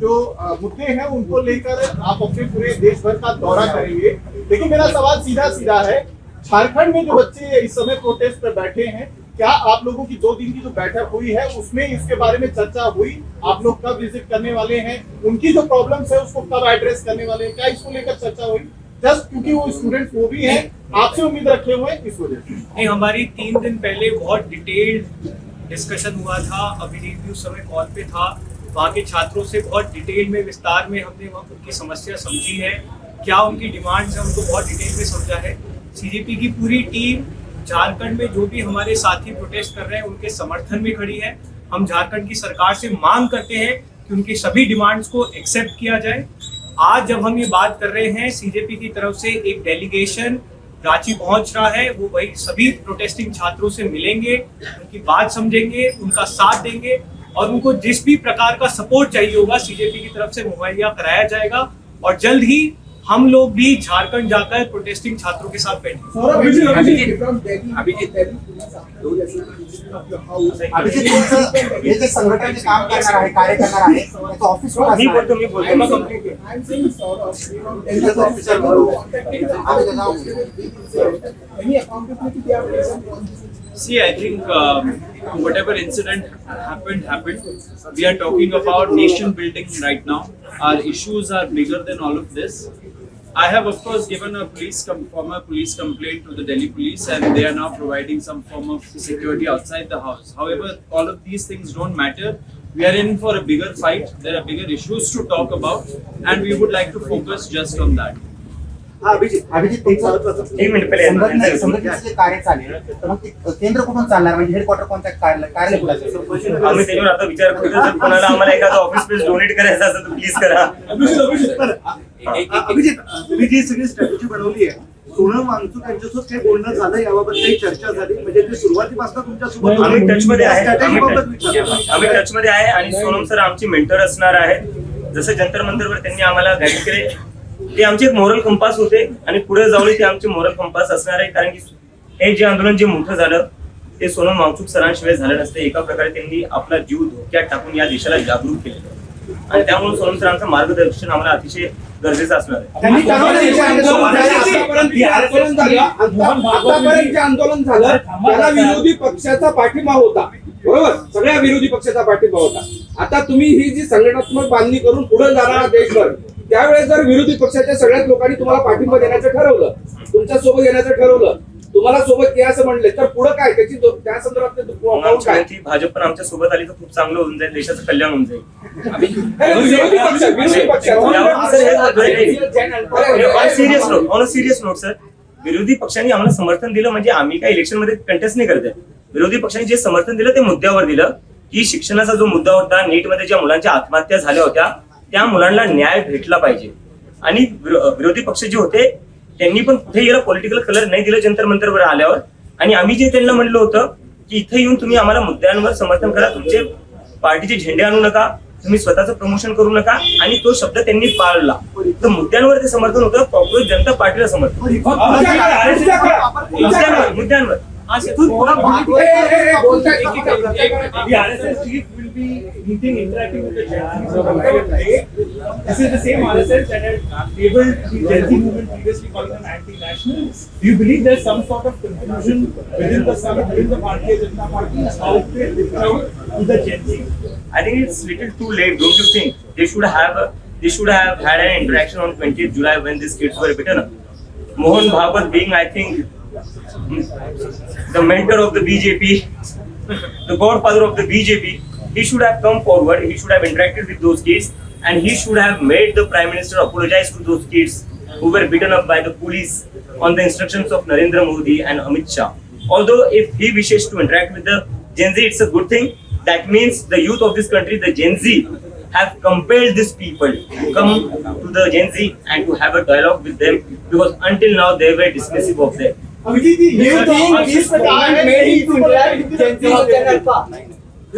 जो मुद्दे हैं उनको लेकर आप अपने पूरे देश भर का दौरा करेंगे, लेकिन मेरा सवाल सीधा सीधा है, झारखंड में जो बच्चे इस समय प्रोटेस्ट पर बैठे हैं, क्या आप लोगों की 2 दिन की जो बैठक हुई है उसमें इसके बारे में चर्चा हुई? आप लोग कब विजिट करने वाले हैं, उनकी जो प्रॉब्लम्स है उसको कब एड्रेस करने वाले हैं, क्या इसको लेकर चर्चा हुई? जस्ट क्योंकि वो स्टूडेंट्स वो भी हैं, आपसे उम्मीद रखे हुए हैं इस वजह से। नहीं, हमारी 3 दिन पहले बहुत डिटेल्ड डिस्कशन हुआ था। अभिजीत भी उस समय कॉल पे था। वहाँ के छात्रों से बहुत डिटेल में विस्तार में हमने वहाँ उनकी समस्या समझी है, क्या उनकी डिमांड्स हैं उनको बहुत डिटेल में समझा है। सीजेपी की पूरी टीम झारखंड में जो भी हमारे साथी प्रोटेस्ट कर रहे हैं उनके समर्थन में खड़ी है। हम झारखंड की सरकार से मांग करते हैं कि उनकी सभी डिमांड्स को एक्सेप्ट किया जाए। आज जब हम ये बात कर रहे हैं, सीजेपी की तरफ से एक डेलीगेशन रांची पहुंच रहा है, वो वही सभी प्रोटेस्टिंग छात्रों से मिलेंगे, उनकी बात समझेंगे, उनका साथ देंगे और उनको जिस भी प्रकार का सपोर्ट चाहिए होगा सीजेपी की तरफ से मुहैया कराया जाएगा। और जल्द ही हम लोग भी झारखंड जाकर प्रोटेस्टिंग छात्रों के साथ बैठेंगे। हे जे संघटन काम करणार आहे, कार्य करणार आहे, त्याचं ऑफिस कुठे असणार? मी See, I think whatever incident happened. We are talking about nation building right now. Our issues are bigger than all of this. I have, of course, given a former police complaint to the Delhi police, and they are now providing some form of security outside the house. However, all of these things don't matter. We are in for a bigger fight. There are bigger issues to talk about, and we would like to focus just on that. Abhijit संघटनेचे जे कार्य चालेल तर मग ते केंद्र कुठून चालणार, म्हणजे headquarter कोणत्या कार्यालय कुठे असेल? आम्ही त्याच्यावर आता विचार करतो, जर कोणाला आम्हाला एखादा ऑफिस स्पेस डोनेट करायचं असेल तर प्लीज करा. अभिजित, तुम्ही जी सगळी स्ट्रॅटेजी बनवली आहे, सोनम वांगचूक यांच्यासोबत काही बोलणं झालं, याबाबत काही चर्चा झाली? म्हणजे ते सुरुवातीपासून तुमच्यासोबत आम्ही टचमध्ये आहे आणि सोनम सर आमची मेंटर असणार आहेत. जसं जंतर मंतरवर त्यांनी आम्हाला गाईड केले, ते आमचे एक मोरल कंपास होते आणि पुढे जाऊन ते आमचे मोरल कंपास असणार आहे. कारण की हे जे आंदोलन जे मोठं झालं ते सोनम वांगचूक सरांशिवाय झालं नसतं. एका प्रकारे त्यांनी आपला जीव धोक्यात टाकून या देशाला जागरूक केलं आणि त्यामुळे सोनम सरांचं मार्गदर्शन आम्हाला अतिशय गरजेचं असणार आहे. आंदोलन झालं त्याला विरोधी पक्षाचा पाठिंबा होता, बरोबर? सगळ्या विरोधी पक्षाचा पाठिंबा होता. आता तुम्ही ही जी संघटनात्मक बांधणी करून पुढे जाणार देशभर, त्यावेळेस जर विरोधी पक्षाच्या सगळ्याच लोकांनी तुम्हाला पाठिंबा देण्याचं ठरवलं, तुमच्या सोबत येण्याचं ठरवलं, तुम्हाला सोबत या असं म्हणले, तर पुढे काय त्याची त्या संदर्भात भाजप पण आमच्या सोबत आली तर खूप चांगलं होऊन जाईल, देशाचं कल्याण होऊन जाईल. ऑन सिरियस नोट सर, विरोधी पक्षांनी आम्हाला समर्थन दिलं म्हणजे आम्ही काय इलेक्शन मध्ये कंटेस्ट नाही करत आहे. विरोधी पक्षांनी जे समर्थन दिलं ते मुद्द्यावर दिलं की शिक्षणाचा जो मुद्दा होता, नीट मध्ये ज्या मुलांच्या आत्महत्या झाल्या होत्या त्या मुलांना न्याय भेटला पाहिजे. आणि विरोधी पक्ष जे होते त्यांनी पण कुठे याला पॉलिटिकल कलर नाही दिलं जंतर मंतरवर आल्यावर. आणि आम्ही जे त्यांना म्हणलं होतं की इथे येऊन तुम्ही आम्हाला मुद्द्यांवर समर्थन करा, तुमचे पार्टीचे झेंडे आणू नका, तुम्ही स्वतःचं प्रमोशन करू नका, आणि तो शब्द त्यांनी पाळला. तर मुद्द्यांवर ते समर्थन होतं, काँग्रेस जनता पार्टीला समर्थन मुद्द्यांवर. Meeting, interacting with the Gen Z. This is the same RSS that had labeled the Gen Z movement previously calling them anti-nationals. Do you believe there's some sort of confusion within the Bharatiya Janata Party how they reach out to the Gen Z? I think it's little too late, don't you think? They should have had an interaction on 20th July when these kids were beaten up. Mohan Bhagwat being, I think, the mentor of the BJP, the godfather of the BJP, he should have come forward, he should have interacted with those kids, and he should have made the Prime Minister apologize to those kids who were beaten up by the police on the instructions of Narendra Modi and Amit Shah. Although if he wishes to interact with the Gen Z, it's a good thing. That means the youth of this country, the Gen Z, have compelled these people to come to the Gen Z and to have a dialogue with them, because until now they were dismissive of them. Do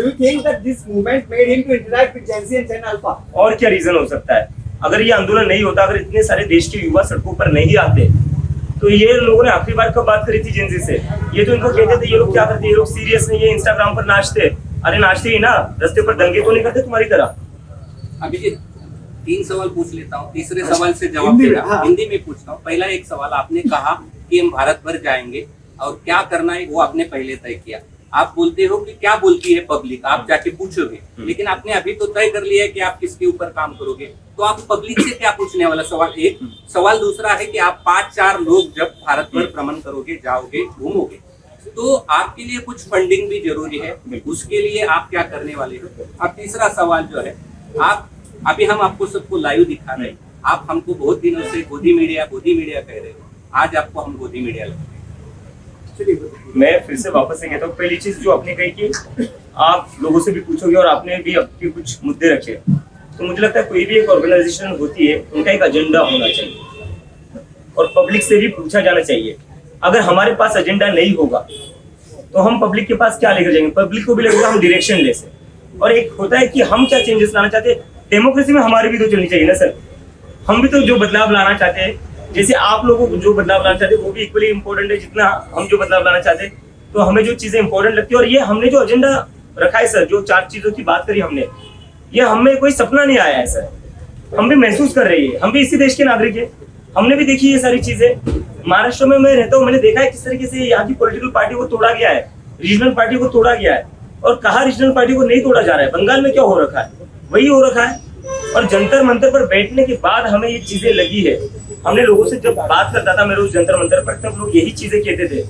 you think that this movement made him to interact with Gen Z and Gen Alpha? और क्या reason हो सकता है? अगर ये आंदोलन नहीं होता, अगर इतने सारे देश के युवा सड़कों पर नहीं आते, तो ये लोगों ने आखिरी बार कब बात करी थी जेन जी से? ये तो इनको कहते थे ये लोग क्या करते, ये लोग सीरियस नहीं है, इंस्टाग्राम पर नाचते. अरे नाचते ही ना, रास्ते पर दंगे तो नहीं करते तुम्हारी तरह. अभिजीत 3 सवाल पूछ लेता हूँ, तीसरे सवाल से जवाब देना। हिंदी में पूछता हूँ। पहला एक सवाल, आपने कहा कि हम भारत भर जाएंगे और क्या करना है वो आपने पहले तय किया। आप बोलते हो कि क्या बोलती है पब्लिक, आप जाके पूछोगे, लेकिन आपने अभी तो तय कर लिया है कि आप किसके ऊपर काम करोगे, तो आप पब्लिक से क्या पूछने वाला? सवाल एक। सवाल दूसरा है कि आप 5-4 लोग जब भारत भर भ्रमण करोगे, जाओगे, घूमोगे, तो आपके लिए कुछ फंडिंग भी जरूरी है, उसके लिए आप क्या करने वाले हो? अब तीसरा सवाल जो है, आप अभी हम आपको सबको लाइव दिखा रहे हैं, आप हमको बहुत दिनों से गोदी मीडिया कह रहे हो, आज आपको हम गोदी मीडिया लगते हैं। मैं फिर से वापस से कहता हूँ, पहली चीज जो आपने कही कि आप लोगों से भी पूछोगे और आपने भी आपके कुछ मुद्दे रखे, तो मुझे लगता है कोई भी एक ऑर्गेनाइजेशन होती है, उनका एक एजेंडा होना चाहिए और पब्लिक से भी पूछा जाना चाहिए। अगर हमारे पास एजेंडा नहीं होगा तो हम पब्लिक के पास क्या लेकर जाएंगे? पब्लिक को भी लगेगा हम डायरेक्शन ले से। और एक होता है कि हम क्या चेंजेस लाना चाहते हैं, डेमोक्रेसी में हमारी भी तो चलनी चाहिए ना सर। हम भी तो जो बदलाव लाना चाहते हैं, जैसे आप लोगों को जो बदलाव लाना चाहते हैं वो भी इक्वली इंपॉर्टेंट है जितना हम जो बदलाव लाना चाहते हैं। तो हमें जो चीजें इंपॉर्टेंट लगती है, और ये हमने जो एजेंडा रखा है सर, जो 4 चीजों की बात करी हमने, ये हमें कोई सपना नहीं आया है सर, हम भी महसूस कर रहे हैं, हम भी इसी देश के नागरिक हैं, हमने भी देखी ये सारी चीजें। महाराष्ट्र में मैं रहता हूँ, मैंने देखा है किस तरीके से यहाँ की पॉलिटिकल पार्टी को तोड़ा गया है, रीजनल पार्टी को तोड़ा गया है, और कहा रीजनल पार्टी को नहीं तोड़ा जा रहा है। बंगाल में क्या हो रखा है, वही हो रखा है। और जंतर मंतर पर बैठने के बाद हमें ये चीजें लगी है। हमने लोगों से जब बात करता था मैं रोज जंतर मंतर पर, तब लोग यही चीजें कहते थे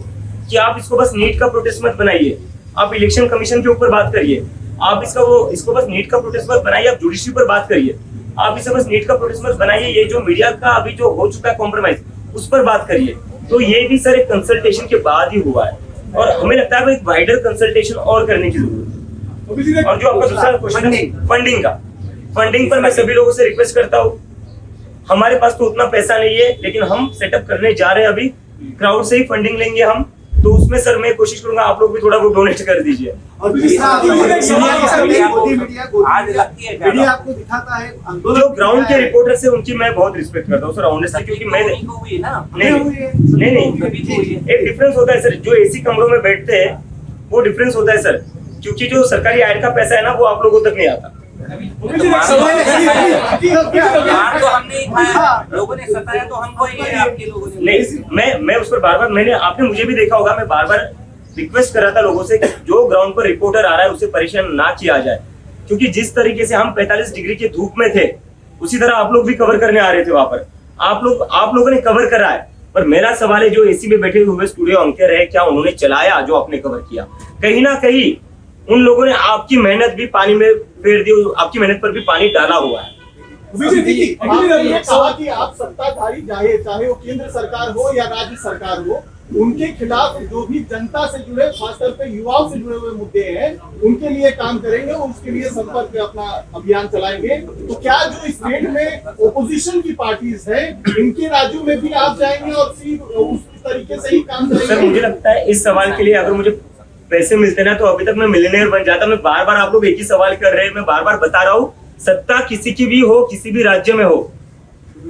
कि आप इसको बस नीट का प्रोटेस्ट मत बनाइए, आप इलेक्शन कमीशन के ऊपर बात करिए, आप इसको बस नीट का प्रोटेस्ट मत बनाइए, आप जुडिशरी पर बात करिए, आप इसे बस नीट का प्रोटेस्ट मत बनाइए, ये जो मीडिया का अभी जो हो चुका है कॉम्प्रोमाइज, उस पर बात करिए। तो ये भी सर एक कंसल्टेशन के बाद ही हुआ है, और हमें लगता है एक वाइडर कंसल्टेशन और करने की जरूरत है। और जो आपका दूसरा क्वेश्चन है फंडिंग का, फंडिंग पर मैं सभी लोगों से रिक्वेस्ट करता हूँ, हमारे पास तो उतना पैसा नहीं है, लेकिन हम सेटअप करने जा रहे हैं, अभी क्राउड से ही फंडिंग लेंगे हम, तो उसमें सर मैं कोशिश करूंगा आप लोग भी थोड़ा बहुत डोनेट कर दीजिए। और मीडिया आपको दिखाता है जो ग्राउंड के रिपोर्टर से उनकी मैं बहुत रिस्पेक्ट करता हूँ सर, ऑनेस्टली, क्योंकि मैं नहीं एक डिफरेंस होता है सर, जो एसी कमरों में बैठते हैं वो डिफरेंस होता है सर, क्योंकि जो सरकारी ऐड का पैसा है ना वो आप लोगों तक नहीं आता। लोगों ने सताया तो हमको ही है, आपके लोगों ने नहीं। मैं उस पर बार-बार आपने मुझे भी देखा होगा, मैं बार-बार रिक्वेस्ट कर रहा था लोगों से कि जो ग्राउंड पर रिपोर्टर आ रहा है उसे परेशान ना किया जाए, क्योंकि जिस तरीके से हम 45 डिग्री की धूप में थे उसी तरह आप लोग भी कवर करने आ रहे थे वहां पर, आप लोगों ने कवर करा है। पर मेरा सवाल है, जो एसी में बैठे हुए स्टूडियो एंकर है, क्या उन्होंने चलाया जो आपने कवर किया? कहीं ना कहीं उन लोगों ने आपकी मेहनत भी पानी में फेर दी, आपकी मेहनत पर भी पानी डाला हुआ है। आपने कहा कि आप सत्ताधारी चाहे वो केंद्र सरकार हो या राज्य सरकार हो, उनके खिलाफ जो भी जनता से जुड़े, खासतौर पे युवाओं से जुड़े हुए मुद्दे हैं, उनके लिए काम करेंगे और उसके लिए संपर्क पे अपना अभियान चलाएंगे। तो क्या जो स्टेट में ओपोजिशन की पार्टीज है, इनके राज्यों में भी आप जाएंगे और उस तरीके से ही काम करेंगे? सर मुझे लगता है इस सवाल के लिए अगर मुझे पैसे मिलते ना तो अभी तक मैं मिलियनेयर बन जाता। मैं बार बार, आप लोग एक ही सवाल कर रहे हैं, मैं बार बार बता रहा हूँ, सत्ता किसी की भी हो, किसी भी राज्य में हो,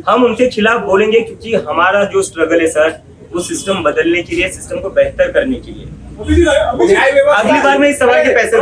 हम उनके खिलाफ बोलेंगे, क्योंकि हमारा जो स्ट्रगल है सर, वो सिस्टम बदलने के लिए, सिस्टम को बेहतर करने के लिए। अगली बार मैं इस सवाल के पैसे